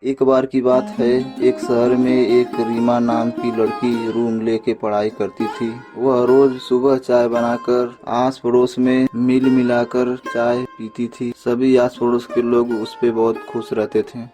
एक बार की बात है, एक शहर में एक रीमा नाम की लड़की रूम लेके पढ़ाई करती थी। वह रोज सुबह चाय बनाकर आस पड़ोस में मिल मिलाकर चाय पीती थी। सभी आस पड़ोस के लोग उस पे बहुत खुश रहते थे।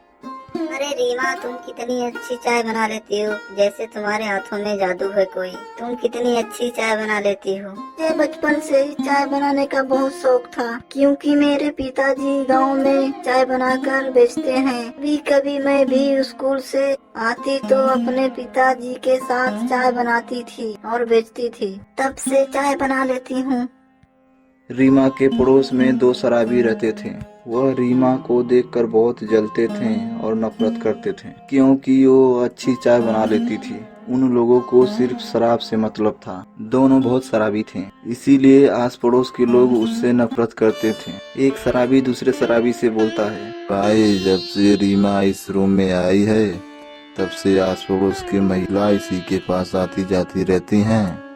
अरे रीमा, तुम कितनी अच्छी चाय बना लेती हो, जैसे तुम्हारे हाथों में जादू है कोई। तुम कितनी अच्छी चाय बना लेती हो। मुझे बचपन से ही चाय बनाने का बहुत शौक था, क्योंकि मेरे पिताजी गांव में चाय बनाकर बेचते हैं। कभी कभी मैं भी स्कूल से आती तो अपने पिताजी के साथ चाय बनाती थी और बेचती थी। तब से चाय बना लेती हूँ। रीमा के पड़ोस में दो शराबी रहते थे। वह रीमा को देखकर बहुत जलते थे और नफरत करते थे, क्योंकि वो अच्छी चाय बना लेती थी। उन लोगों को सिर्फ शराब से मतलब था। दोनों बहुत शराबी थे, इसीलिए आस पड़ोस के लोग उससे नफरत करते थे। एक शराबी दूसरे शराबी से बोलता है, भाई, जब से रीमा इस रूम में आई है तब से आस पड़ोस की महिला इसी के पास आती जाती रहती हैं।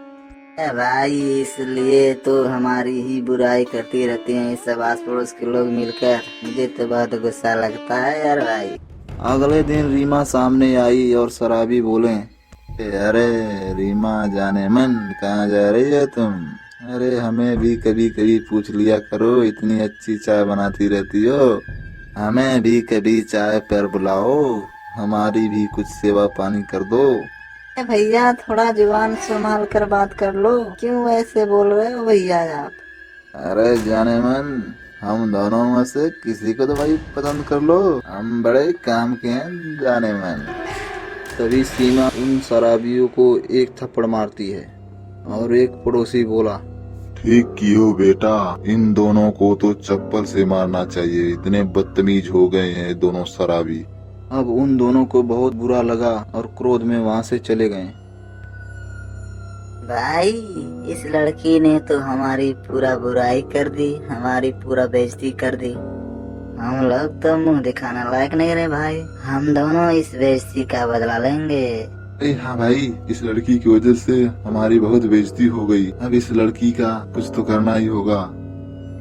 भाई, इसलिए तो हमारी ही बुराई करती रहती हैं ये सब आस पड़ोस के लोग मिलकर। मुझे तो बहुत गुस्सा लगता है यार भाई। अगले दिन रीमा सामने आई और शराबी बोले, अरे रीमा जाने मन, कहाँ जा रही हो तुम? अरे हमें भी कभी कभी पूछ लिया करो, इतनी अच्छी चाय बनाती रहती हो। हमें भी कभी चाय पर बुलाओ, हमारी भी कुछ सेवा पानी कर दो। भैया, थोड़ा जुबान संभाल कर बात कर लो। क्यों ऐसे बोल रहे हो भैया आप? अरे जाने मन, हम दोनों में से किसी को तो भाई पसंद कर लो, हम बड़े काम के हैं जाने मन। तभी सीमा उन शराबियों को एक थप्पड़ मारती है और एक पड़ोसी बोला, ठीक कियो बेटा, इन दोनों को तो चप्पल से मारना चाहिए, इतने बदतमीज हो गए हैं दोनों शराबी। अब उन दोनों को बहुत बुरा लगा और क्रोध में वहाँ से चले गए। भाई, इस लड़की ने तो हमारी पूरा बुराई कर दी, हमारी पूरा बेइज्जती कर दी। हम लोग तो मुंह दिखाने लायक नहीं रहे भाई। हम दोनों इस बेइज्जती का बदला लेंगे। अरे हाँ भाई, इस लड़की की वजह से हमारी बहुत बेइज्जती हो गई। अब इस लड़की का कुछ तो करना ही होगा।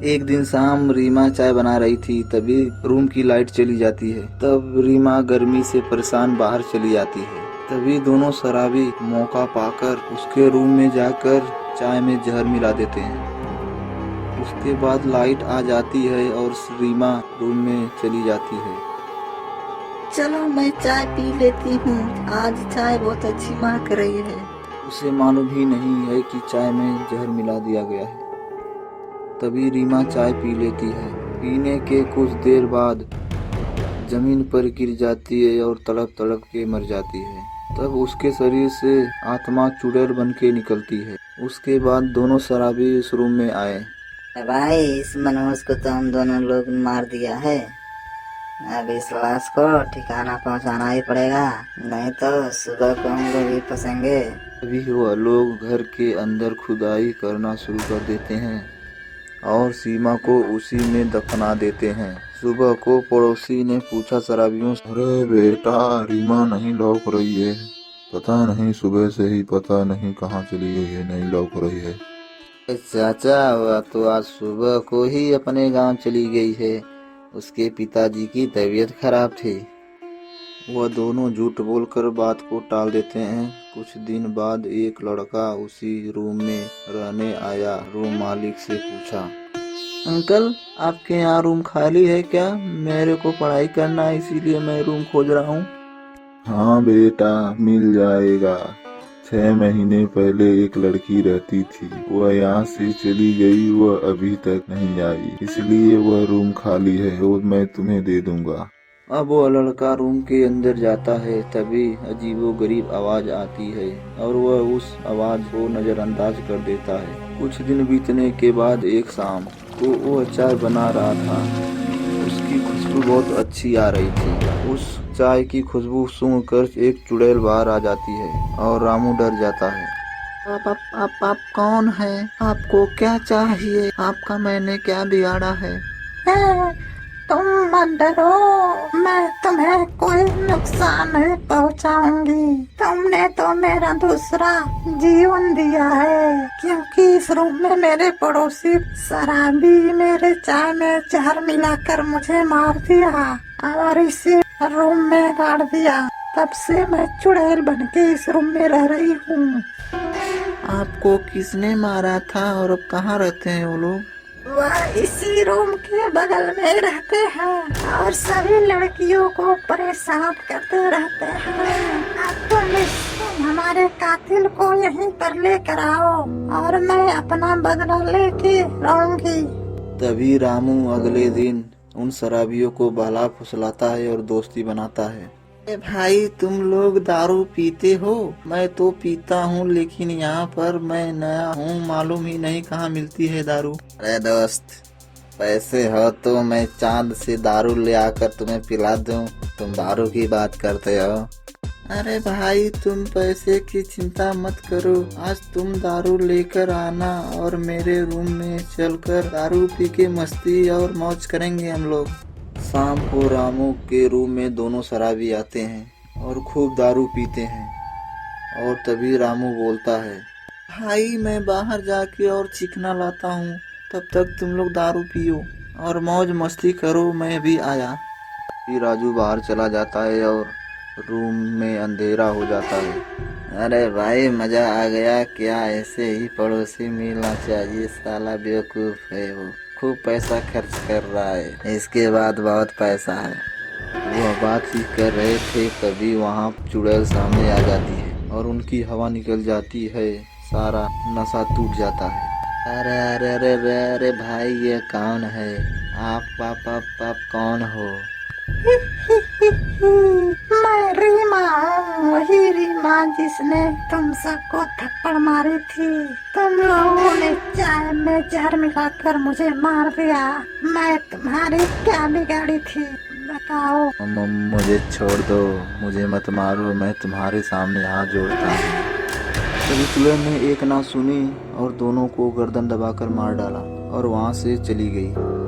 एक दिन शाम रीमा चाय बना रही थी, तभी रूम की लाइट चली जाती है। तब रीमा गर्मी से परेशान बाहर चली जाती है। तभी दोनों शराबी मौका पाकर उसके रूम में जाकर चाय में जहर मिला देते हैं। उसके बाद लाइट आ जाती है और रीमा रूम में चली जाती है। चलो मैं चाय पी लेती हूँ, आज चाय बहुत अच्छी महक रही है। उसे मालूम ही नहीं है कि चाय में जहर मिला दिया गया है। तभी रीमा चाय पी लेती है। पीने के कुछ देर बाद जमीन पर गिर जाती है और तड़प तड़प के मर जाती है। तब उसके शरीर से आत्मा चुड़ैल बन के निकलती है। उसके बाद दोनों शराबी इस रूम में आए। भाई, इस मनोज को तो हम दोनों लोग मार दिया है। अब इस लाश को ठिकाना पहुंचाना ही पड़ेगा, नहीं तो सुबह को हम लोग ही फंसेंगे। तभी वह लोग घर के अंदर खुदाई करना शुरू कर देते हैं और सीमा को उसी में दफना देते हैं। सुबह को पड़ोसी ने पूछा शराबियों से, अरे बेटा, रीमा नहीं लौक रही है। पता नहीं, सुबह से ही पता नहीं कहाँ चली गई है, नहीं लौक रही है। चाचा, वह तो आज सुबह को ही अपने गांव चली गई है। उसके पिताजी की तबीयत खराब थी। वह दोनों झूठ बोलकर बात को टाल देते हैं। कुछ दिन बाद एक लड़का उसी रूम में रहने आया। रूम मालिक से पूछा, अंकल, आपके यहाँ रूम खाली है क्या? मेरे को पढ़ाई करना है, इसीलिए मैं रूम खोज रहा हूँ। हाँ बेटा, मिल जाएगा। 6 महीने पहले एक लड़की रहती थी, वह यहाँ से चली गई, वह अभी तक नहीं आई, इसलिए वह रूम खाली है और मैं तुम्हें दे दूंगा। अब वह लड़का रूम के अंदर जाता है। तभी अजीबोगरीब आवाज आती है और वह उस आवाज को नजरअंदाज कर देता है। कुछ दिन बीतने के बाद एक शाम को वह चाय बना रहा था। उसकी खुशबू बहुत अच्छी आ रही थी। उस चाय की खुशबू सूंघकर एक चुड़ैल बाहर आ जाती है और रामू डर जाता है। आप कौन है? आपको क्या चाहिए? आपका मैंने क्या बिगाड़ा है? तुम मत डरो, मैं तुम्हें कोई नुकसान नहीं पहुंचाऊंगी। तुमने तो मेरा दूसरा जीवन दिया है, क्योंकि इस रूम में मेरे पड़ोसी शराबी मेरे चाय में जहर मिलाकर मुझे मार दिया और इसे रूम में गाड़ दिया। तब से मैं चुड़ैल बन के इस रूम में रह रही हूँ। आपको किसने मारा था और अब कहाँ रहते हैं वो लोग? वह इसी रूम के बगल में रहते हैं और सभी लड़कियों को परेशान करते रहते हैं। अब तुम हमारे कातिल को यहीं पर लेकर आओ और मैं अपना बदला लेके रहूंगी। तभी रामू अगले दिन उन शराबियों को बहला फुसलाता है और दोस्ती बनाता है। अरे भाई, तुम लोग दारू पीते हो? मैं तो पीता हूँ, लेकिन यहाँ पर मैं नया हूँ, मालूम ही नहीं कहाँ मिलती है दारू। अरे दोस्त, पैसे हो तो मैं चांद से दारू ले आकर तुम्हें पिला दूं, तुम दारू की बात करते हो। अरे भाई, तुम पैसे की चिंता मत करो, आज तुम दारू लेकर आना और मेरे रूम में चलकर दारू पी के मस्ती और मौज करेंगे हम लोग। शाम को रामू के रूम में दोनों शराबी आते हैं और खूब दारू पीते हैं। और तभी रामू बोलता है, भाई मैं बाहर जाके और चिकना लाता हूँ, तब तक तुम लोग दारू पियो और मौज मस्ती करो, मैं भी आया। फिर राजू बाहर चला जाता है और रूम में अंधेरा हो जाता है। अरे भाई, मजा आ गया क्या? ऐसे ही पड़ोसी मिलना चाहिए, साला बेवकूफ है वो, खूब पैसा खर्च कर रहा है, इसके बाद बहुत पैसा है। वो बात ही कर रहे थे, तभी वहाँ चुड़ैल सामने आ जाती है और उनकी हवा निकल जाती है, सारा नशा टूट जाता है। अरे अरे अरे अरे अरे भाई, ये कौन है? आप कौन हो? मैं रीमा हूँ, वही रीमा जिसने तुम सबको थप्पड़ मारी थी। तुम लोगों ने चाय में जहर मिलाकर मुझे मार दिया, मैं तुम्हारी क्या बिगाड़ी थी बताओ? मुझे छोड़ दो, मुझे मत मारो, मैं तुम्हारे सामने हाथ जोड़ता हूँ। तभी चुड़ैल ने एक ना सुनी और दोनों को गर्दन दबाकर मार डाला और वहाँ से चली गई।